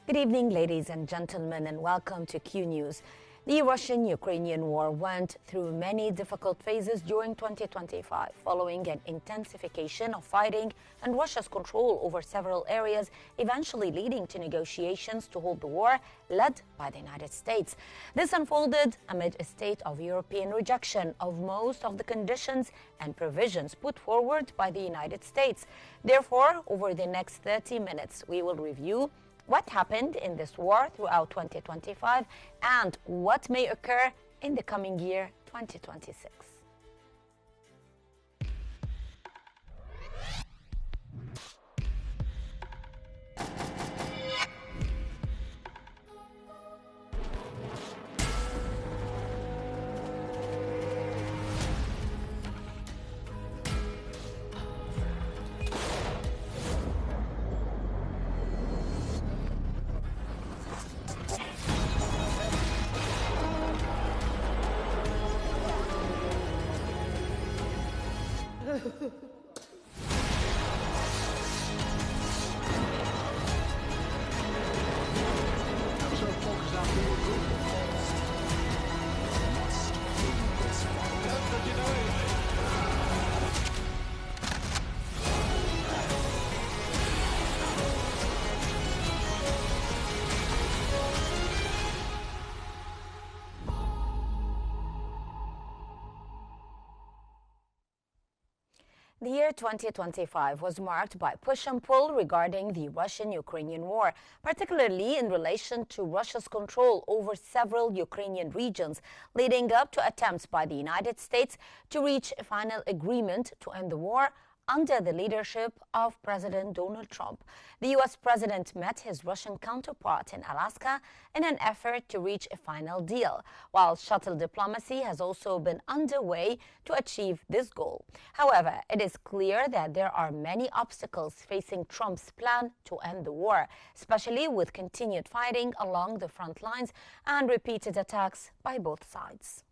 Good evening, ladies and gentlemen, and welcome to Q News. The Russian-Ukrainian war went through many difficult phases during 2025, following an intensification of fighting and Russia's control over several areas, eventually leading to negotiations to hold the war, led by the United States. This unfolded amid a state of European rejection of most of the conditions and provisions put forward by the United States. Therefore, over the next 30 minutes, we will review what happened in this war throughout 2025 and what may occur in the coming year, 2026. The year 2025 was marked by push and pull regarding the Russian-Ukrainian war, particularly in relation to Russia's control over several Ukrainian regions, leading up to attempts by the United States to reach a final agreement to end the war under the leadership of President Donald Trump. The U.S. president met his Russian counterpart in Alaska in an effort to reach a final deal, while shuttle diplomacy has also been underway to achieve this goal. However, it is clear that there are many obstacles facing Trump's plan to end the war, especially with continued fighting along the front lines and repeated attacks by both sides.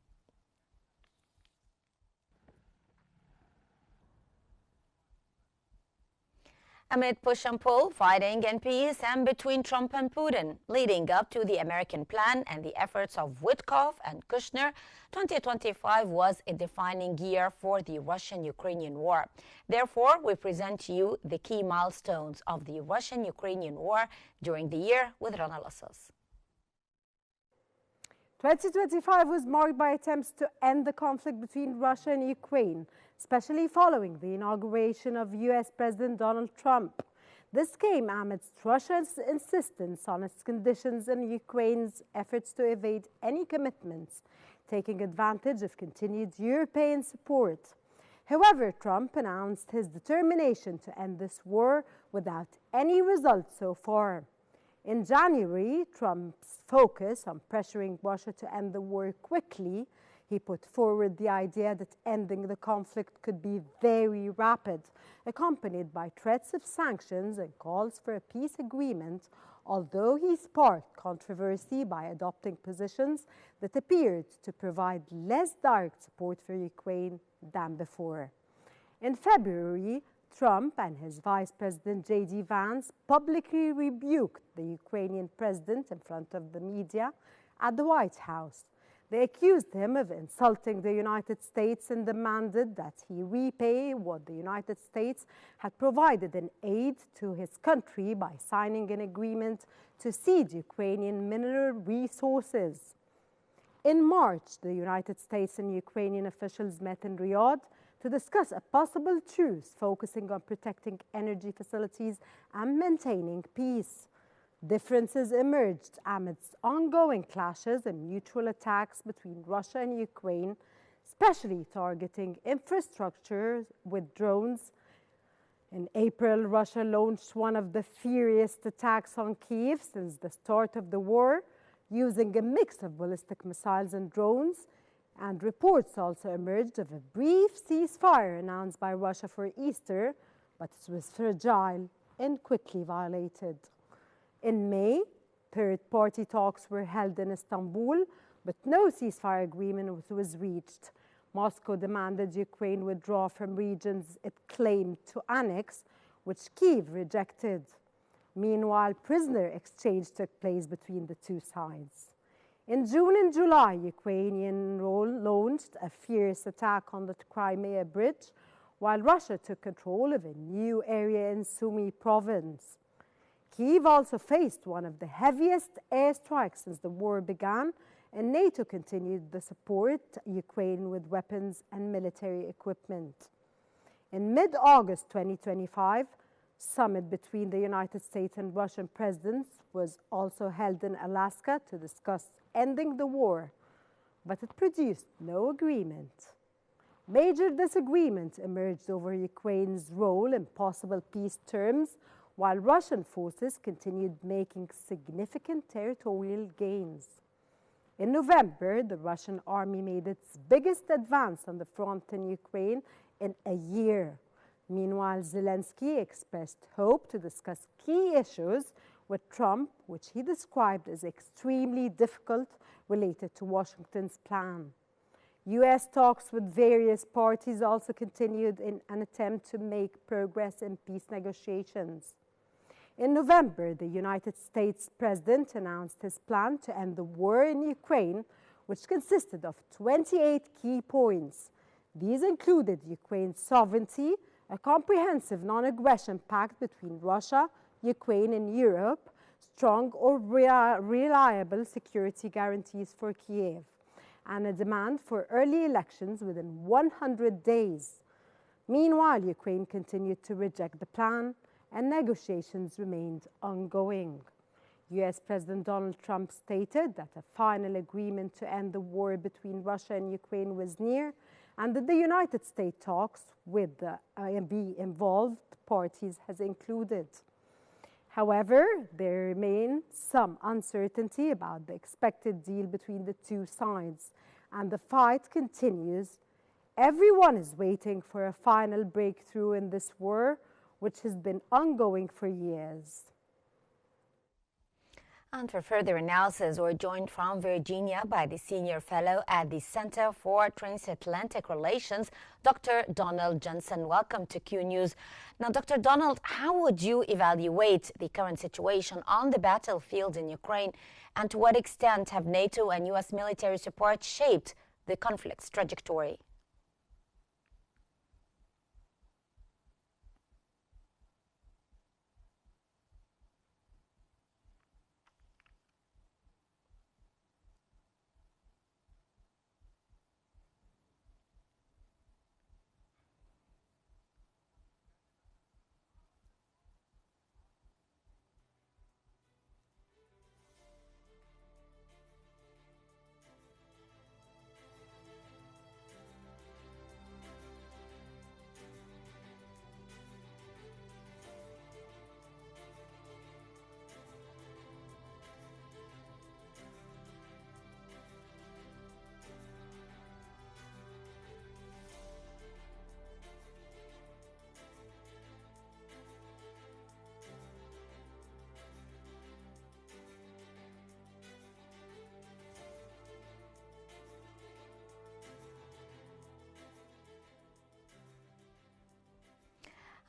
Amid push and pull, fighting and peace, and between Trump and Putin, leading up to the American plan and the efforts of Witkoff and Kushner, 2025 was a defining year for the Russian-Ukrainian war. Therefore, we present to you the key milestones of the Russian-Ukrainian war during the year with an analysis. 2025 was marked by attempts to end the conflict between Russia and Ukraine, especially following the inauguration of U.S. President Donald Trump. This came amidst Russia's insistence on its conditions and Ukraine's efforts to evade any commitments, taking advantage of continued European support. However, Trump announced his determination to end this war without any results so far. In January, Trump's focus on pressuring Russia to end the war quickly. He put forward the idea that ending the conflict could be very rapid, accompanied by threats of sanctions and calls for a peace agreement, although he sparked controversy by adopting positions that appeared to provide less direct support for Ukraine than before. In February, Trump and his Vice President J.D. Vance publicly rebuked the Ukrainian president in front of the media at the White House. They accused him of insulting the United States and demanded that he repay what the United States had provided in aid to his country by signing an agreement to cede Ukrainian mineral resources. In March, the United States and Ukrainian officials met in Riyadh to discuss a possible truce focusing on protecting energy facilities and maintaining peace. Differences emerged amidst ongoing clashes and mutual attacks between Russia and Ukraine, especially targeting infrastructure with drones. In April, Russia launched one of the fiercest attacks on Kyiv since the start of the war, using a mix of ballistic missiles and drones. And reports also emerged of a brief ceasefire announced by Russia for Easter, but it was fragile and quickly violated. In May, third-party talks were held in Istanbul, but no ceasefire agreement was reached. Moscow demanded Ukraine withdraw from regions it claimed to annex, which Kyiv rejected. Meanwhile, prisoner exchange took place between the two sides. In June and July, Ukrainian launched a fierce attack on the Crimea bridge, while Russia took control of a new area in Sumy province. Kyiv also faced one of the heaviest airstrikes since the war began, and NATO continued to support Ukraine with weapons and military equipment. In mid-August 2025, summit between the United States and Russian presidents was also held in Alaska to discuss ending the war, but it produced no agreement. Major disagreement emerged over Ukraine's role in possible peace terms, while Russian forces continued making significant territorial gains. In November, the Russian army made its biggest advance on the front in Ukraine in a year. Meanwhile, Zelensky expressed hope to discuss key issues with Trump, which he described as extremely difficult, related to Washington's plan. U.S. talks with various parties also continued in an attempt to make progress in peace negotiations. In November, the United States President announced his plan to end the war in Ukraine, which consisted of 28 key points. These included Ukraine's sovereignty, a comprehensive non-aggression pact between Russia, Ukraine, and Europe, strong or reliable security guarantees for Kiev, and a demand for early elections within 100 days. Meanwhile, Ukraine continued to reject the plan, and negotiations remained ongoing. U.S. President Donald Trump stated that a final agreement to end the war between Russia and Ukraine was near, and that the United States talks with the involved parties has included. However, there remains some uncertainty about the expected deal between the two sides, and the fight continues. Everyone is waiting for a final breakthrough in this war, which has been ongoing for years. And for further analysis, we're joined from Virginia by the Senior Fellow at the Center for Transatlantic Relations, Dr. Donald Johnson. Welcome to Q News. Now, Dr. Donald, how would you evaluate the current situation on the battlefield in Ukraine, and to what extent have NATO and U.S. military support shaped the conflict's trajectory?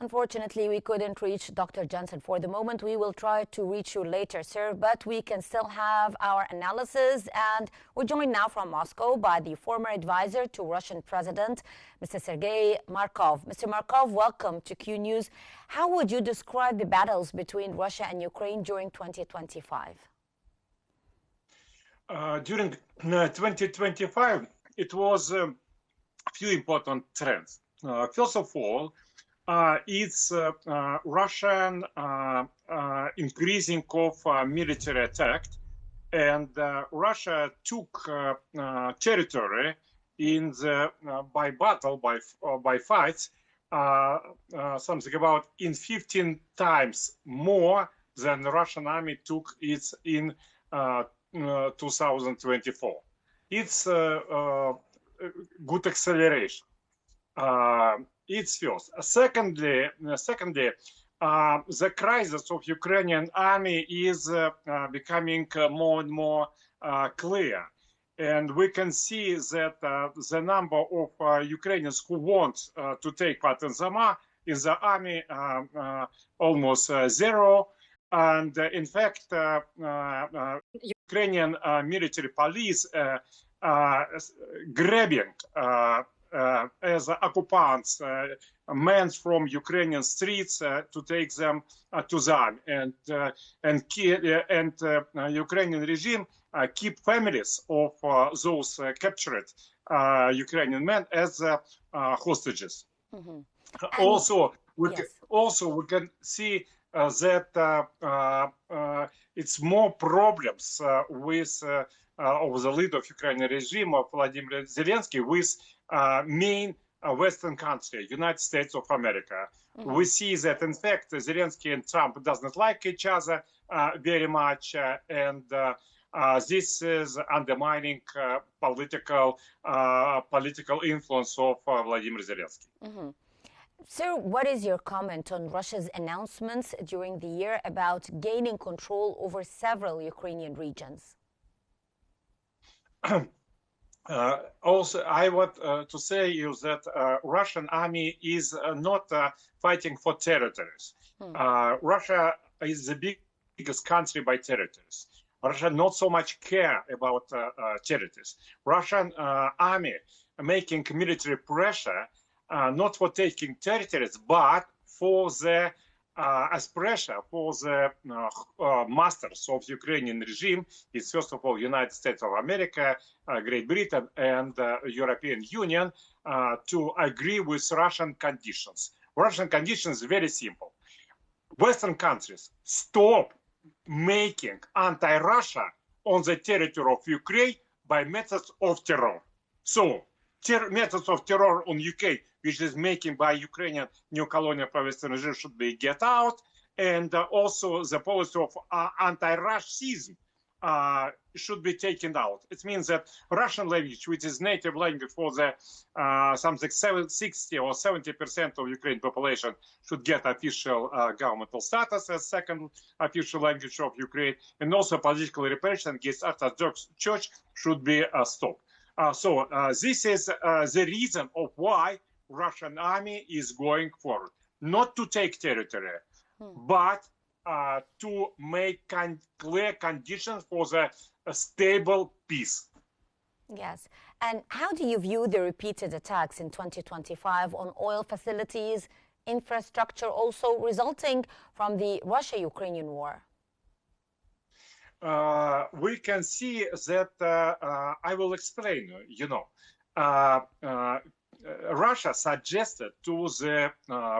Unfortunately, we couldn't reach Dr. Johnson for the moment. We will try to reach you later, sir, but we can still have our analysis. And we're joined now from Moscow by the former advisor to Russian President, Mr. Sergei Markov. Mr. Markov, welcome to Q News. How would you describe the battles between Russia and Ukraine during 2025? During 2025, it was a few important trends. First of all, it's Russian increasing of military attack, and Russia took territory in the by battle, by fights, something about in 15 times more than the Russian army took it in 2024. It's good acceleration. It's first. Secondly, the crisis of Ukrainian army is becoming more and more clear, and we can see that the number of Ukrainians who want to take part in the army almost zero, And in fact, Ukrainian military police grabbing as occupants men from Ukrainian streets to take them to the army, and Ukrainian regime keep families of those captured Ukrainian men as hostages. Mm-hmm. Also, we yes. we can see that it's more problems with of the leader of Ukrainian regime of Vladimir Zelensky with main Western country, United States of America. Mm-hmm. We see that in fact Zelensky and Trump does not like each other very much, and this is undermining political influence of Vladimir Zelensky. Mm-hmm. Sir, what is your comment on Russia's announcements during the year about gaining control over several Ukrainian regions? Also, I want to say is that Russian army is not fighting for territories. Russia is the biggest country by territories. Russia not so much care about territories. Russian army making military pressure not for taking territories, but for the as pressure for the masters of the Ukrainian regime is first of all United States of America, Great Britain, and European Union to agree with Russian conditions. Russian conditions very simple. Western countries stop making anti-Russia on the territory of Ukraine by methods of terror. So methods of terror on UK, which is making by Ukrainian new colonial Western regime, should be get out, and also the policy of anti-Russism should be taken out. It means that Russian language, which is native language for the something 60 or 70% of Ukrainian population, should get official governmental status as second official language of Ukraine, and also political repression against Orthodox Church should be stopped. So this is the reason of why Russian army is going forward, not to take territory, but to make clear conditions for the stable peace. Yes. And how do you view the repeated attacks in 2025 on oil facilities, infrastructure, also resulting from the Russia-Ukrainian war? We can see that, I will explain, Russia suggested to the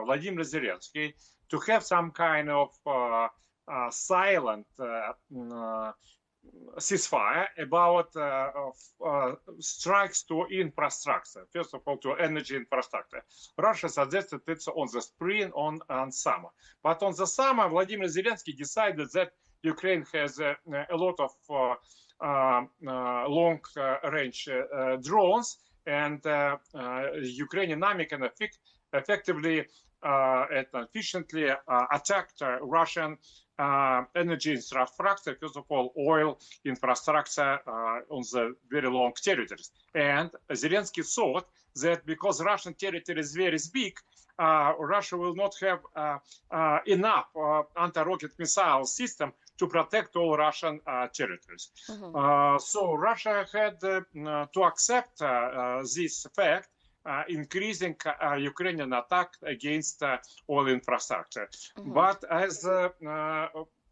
Vladimir Zelensky to have some kind of silent ceasefire about strikes to infrastructure, first of all to energy infrastructure. Russia suggested it's on the spring, on summer. But on the summer, Vladimir Zelensky decided that Ukraine has a lot of long-range drones, and Ukrainian army can effectively and efficiently attacked Russian energy infrastructure, first of all, oil infrastructure on the very long territories. And Zelensky thought that because Russian territory is very big, Russia will not have enough anti-rocket missile system to protect all Russian territories. So Russia had to accept this fact, increasing Ukrainian attack against oil infrastructure. But as a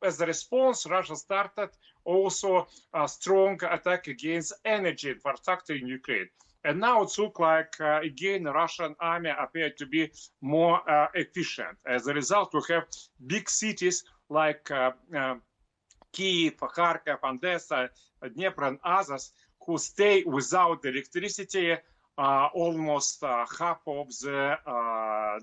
response, Russia started also a strong attack against energy infrastructure in Ukraine. And now it looks like, again, the Russian army appeared to be more efficient. As a result, we have big cities like Kyiv, Kharkiv, Odessa, Dnipro, and others who stay without electricity almost half of the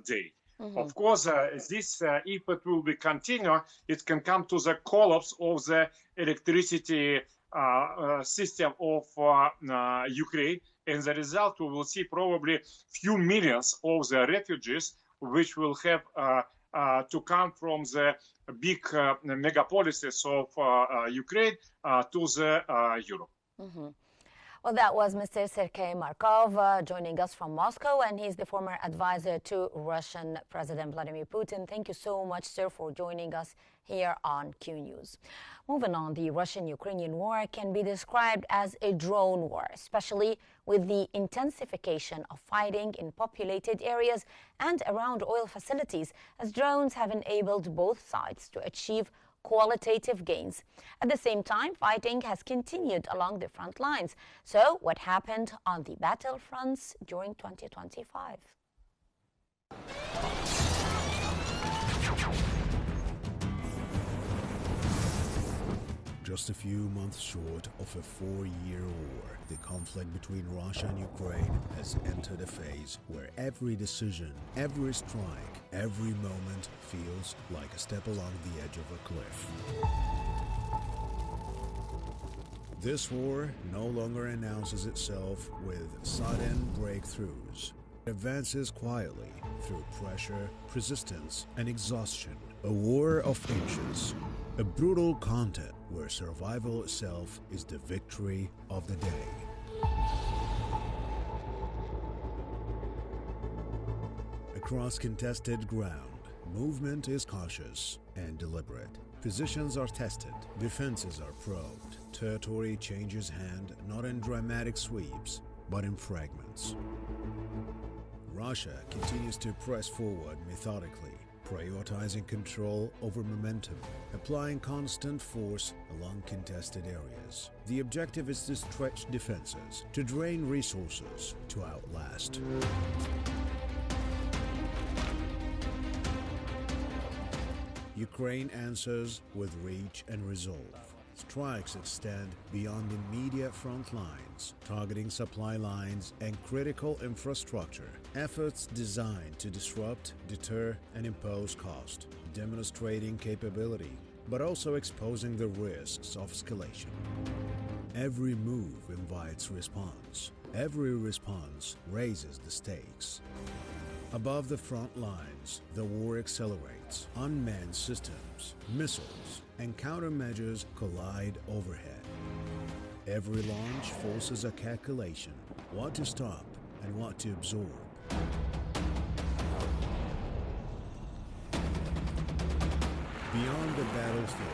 day. Of course, this, if it will be continue, it can come to the collapse of the electricity system of Ukraine. And the result, we will see probably few millions of the refugees, which will have to come from the big megapolises of Ukraine to the Europe. Well, that was Mr. Sergei Markov joining us from Moscow, and he's the former advisor to Russian President Vladimir Putin. Thank you so much, sir, for joining us here on Q News. Moving on, the Russian-Ukrainian war can be described as a drone war, especially with the intensification of fighting in populated areas and around oil facilities, as drones have enabled both sides to achieve qualitative gains. At the same time, fighting has continued along the front lines. So, what happened on the battlefronts during 2025? Just a few months short of a 4-year war, the conflict between Russia and Ukraine has entered a phase where every decision, every strike, every moment feels like a step along the edge of a cliff. This war no longer announces itself with sudden breakthroughs. It advances quietly through pressure, persistence, and exhaustion. A war of inches. A brutal content where survival itself is the victory of the day. Across contested ground, movement is cautious and deliberate. Positions are tested, defenses are probed. Territory changes hand not in dramatic sweeps, but in fragments. Russia continues to press forward methodically, prioritizing control over momentum, applying constant force along contested areas. The objective is to stretch defenses, to drain resources, to outlast. Ukraine answers with reach and resolve. Strikes extend beyond immediate front lines, targeting supply lines and critical infrastructure. Efforts designed to disrupt, deter, and impose cost, demonstrating capability, but also exposing the risks of escalation. Every move invites response. Every response raises the stakes. Above the front lines, the war accelerates. Unmanned systems, missiles, and countermeasures collide overhead. Every launch forces a calculation, what to stop and what to absorb. Beyond the battlefield,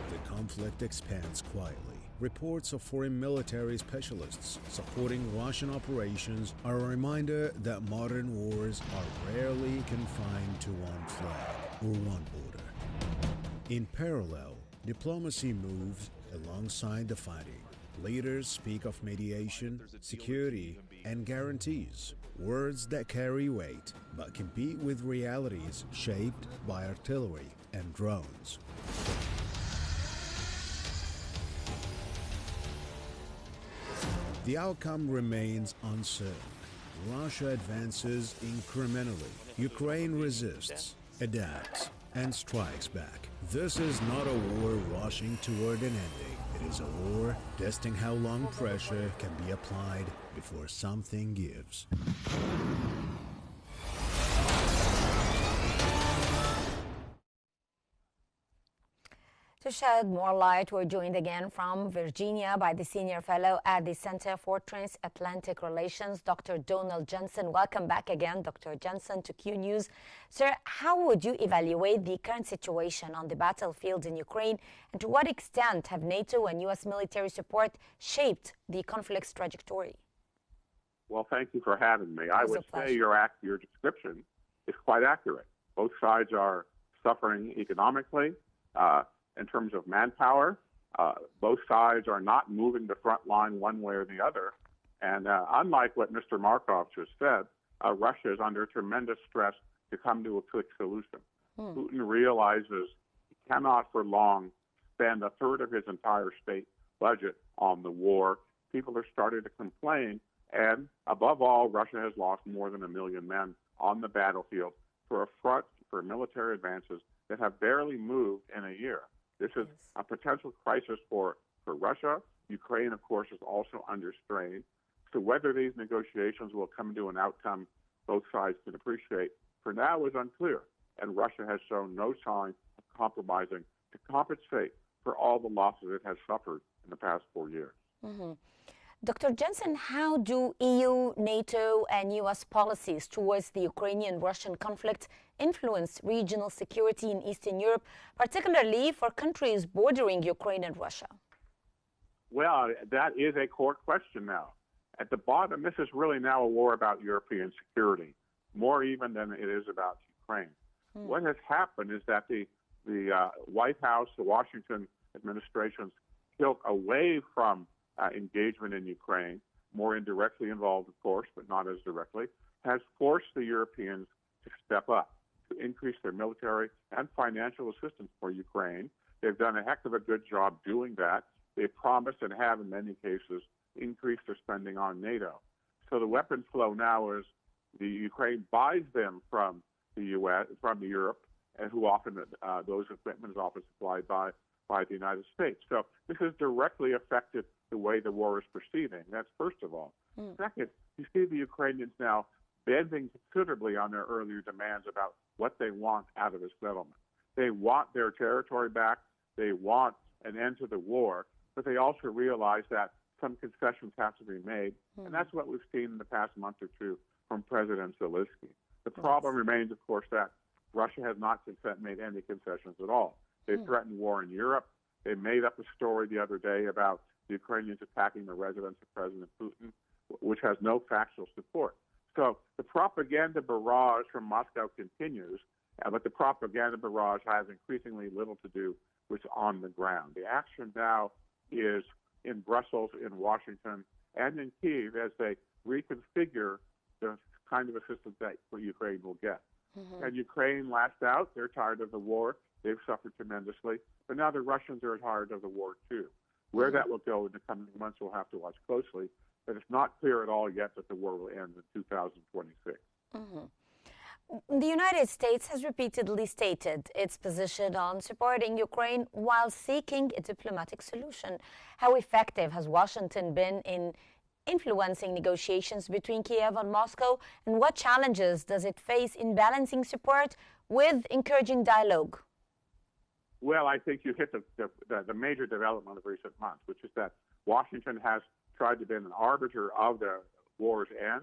the conflict expands quietly. Reports of foreign military specialists supporting Russian operations are a reminder that modern wars are rarely confined to one flag or one border. In parallel, diplomacy moves alongside the fighting. Leaders speak of mediation, security, and guarantees, words that carry weight but compete with realities shaped by artillery and drones. The outcome remains uncertain. Russia advances incrementally. Ukraine resists, adapts, and strikes back. This is not a war rushing toward an ending. It is a war testing how long pressure can be applied before something gives. To shed more light, we're joined again from Virginia by the senior fellow at the Center for Transatlantic Relations, Dr. Donald Jensen. Welcome back again, Dr. Jensen, to Q News. Sir, how would you evaluate the current situation on the battlefield in Ukraine, and to what extent have NATO and U.S. military support shaped the conflict's trajectory? Well, thank you for having me. I would say your description is quite accurate. Both sides are suffering economically. In terms of manpower, both sides are not moving the front line one way or the other. And unlike what Mr. Markov just said, Russia is under tremendous stress to come to a quick solution. Putin realizes he cannot for long spend a third of his entire state budget on the war. People are starting to complain. And above all, Russia has lost more than 1 million men on the battlefield for a front for military advances that have barely moved in a year. This is a potential crisis for Russia. Ukraine, of course, is also under strain. So whether these negotiations will come to an outcome both sides can appreciate for now is unclear. And Russia has shown no sign of compromising to compensate for all the losses it has suffered in the past 4 years. Dr. Jensen, how do EU, NATO, and U.S. policies towards the Ukrainian-Russian conflict influence regional security in Eastern Europe, particularly for countries bordering Ukraine and Russia? Well, that is a core question now. At the bottom, this is really now a war about European security, more even than it is about Ukraine. What has happened is that the White House, the Washington administration's tilt away from engagement in Ukraine, more indirectly involved, of course, but not as directly, has forced the Europeans to step up, to increase their military and financial assistance for Ukraine. They've done a heck of a good job doing that. They promised and have, in many cases, increased their spending on NATO. So the weapons flow now is the Ukraine buys them from the U.S., from Europe, and who often those equipment is often supplied by the United States. So this has directly affected the way the war is proceeding. That's first of all. Second, you see the Ukrainians now bending considerably on their earlier demands about what they want out of a settlement. They want their territory back. They want an end to the war, but they also realize that some concessions have to be made, and that's what we've seen in the past month or two from President Zelensky. The problem remains, of course, that Russia has not made any concessions at all. They threatened war in Europe. They made up a story the other day about the Ukrainians attacking the residence of President Putin, which has no factual support. So the propaganda barrage from Moscow continues, but the propaganda barrage has increasingly little to do with on the ground. The action now is in Brussels, in Washington, and in Kyiv as they reconfigure the kind of assistance that Ukraine will get. And Ukraine lashed out. They're tired of the war. They've suffered tremendously. But now the Russians are tired of the war, too. Where that will go in the coming months, we'll have to watch closely. But it's not clear at all yet that the war will end in 2026. The United States has repeatedly stated its position on supporting Ukraine while seeking a diplomatic solution. How effective has Washington been in influencing negotiations between Kiev and Moscow, and what challenges does it face in balancing support with encouraging dialogue? Well, I think you hit the major development of recent months, which is that Washington has tried to be an arbiter of the war's end.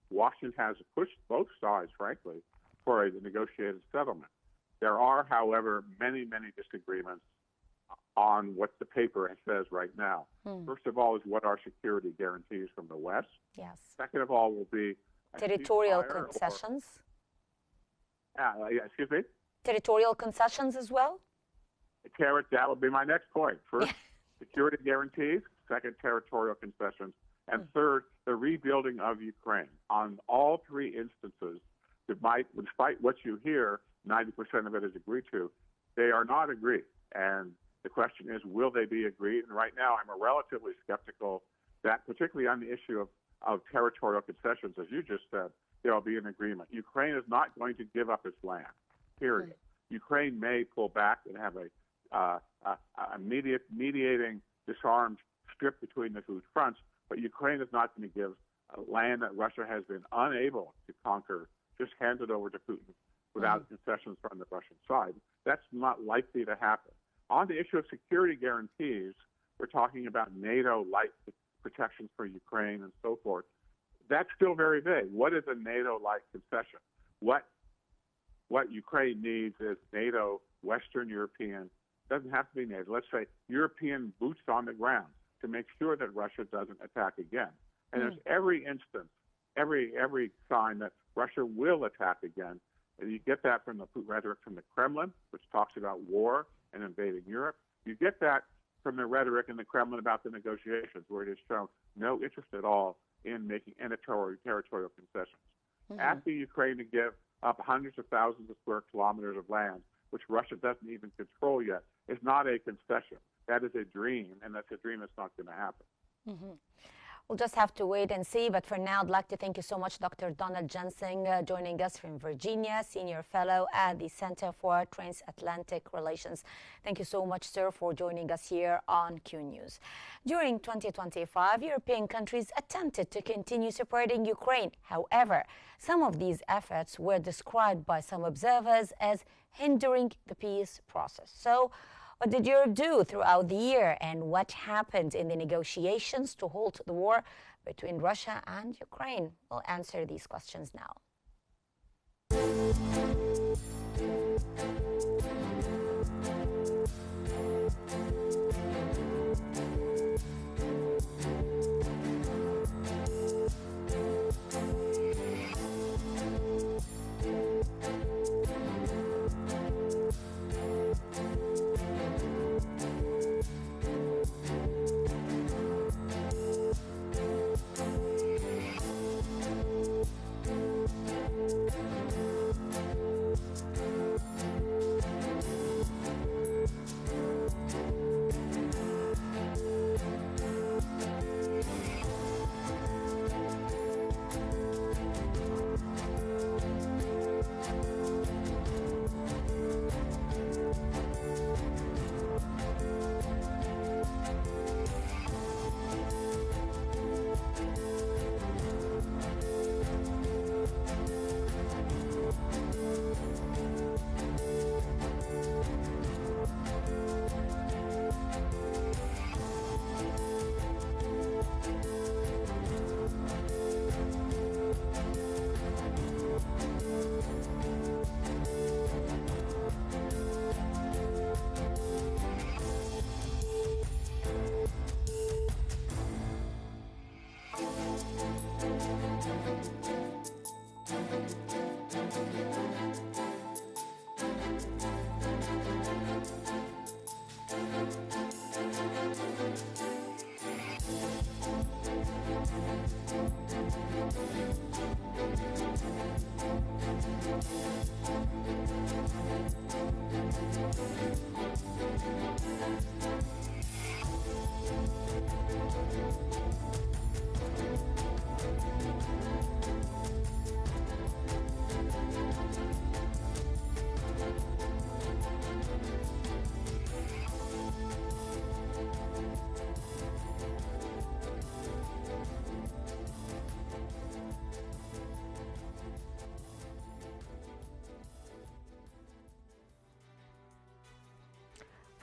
Washington has pushed both sides, frankly, for a negotiated settlement. There are, however, many, many disagreements on what the paper says right now. First of all is what are security guarantees from the West. Yes. Second of all will be territorial concessions. Excuse me? Territorial concessions as well? That would be my next point. First, security guarantees. Second, territorial concessions. And third, the rebuilding of Ukraine. On all three instances, despite what you hear, 90% of it is agreed to. They are not agreed. And the question is, will they be agreed? And right now, I'm relatively skeptical that, particularly on the issue of territorial concessions, as you just said, there will be an agreement. Ukraine is not going to give up its land, period. Ukraine may pull back and have a mediating, disarmed strip between the two fronts, but Ukraine is not going to give land that Russia has been unable to conquer, just hand it over to Putin without concessions from the Russian side. That's not likely to happen. On the issue of security guarantees, we're talking about NATO-like protections for Ukraine and so forth. That's still very vague. What is a NATO-like concession? What Ukraine needs is NATO, Western European, doesn't have to be NATO. Let's say European boots on the ground to make sure that Russia doesn't attack again. And there's every instance, every sign that Russia will attack again. And you get that from the rhetoric from the Kremlin, which talks about war and invading Europe. You get that from the rhetoric in the Kremlin about the negotiations, where it has shown no interest at all in making any territorial concessions. Asking Ukraine to give up hundreds of thousands of square kilometers of land, which Russia doesn't even control yet, is not a concession. That is a dream, and that's a dream that's not going to happen. We'll just have to wait and see. But for now, I'd like to thank you so much, Dr. Donald Jensen, joining us from Virginia, Senior Fellow at the Center for Transatlantic Relations. Thank you so much, sir, for joining us here on Qnews. During 2025, European countries attempted to continue supporting Ukraine. However, some of these efforts were described by some observers as hindering the peace process. So, What did Europe do throughout the year, and what happened in the negotiations to halt the war between Russia and Ukraine? We'll answer these questions now.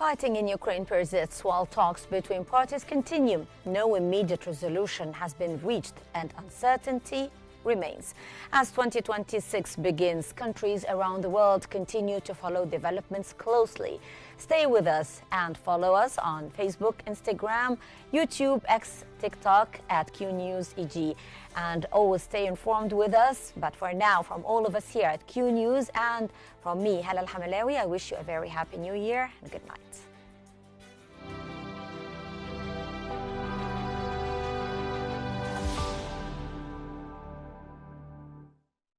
Fighting in Ukraine persists while talks between parties continue. No immediate resolution has been reached and uncertainty remains. As 2026 begins, countries around the world continue to follow developments closely. Stay with us and follow us on Facebook, Instagram, YouTube, X, TikTok at Qnews EG. And always stay informed with us. But for now, from all of us here at Q News and from me, Hala Al-Hamalawi, I wish you a very happy new year and good night.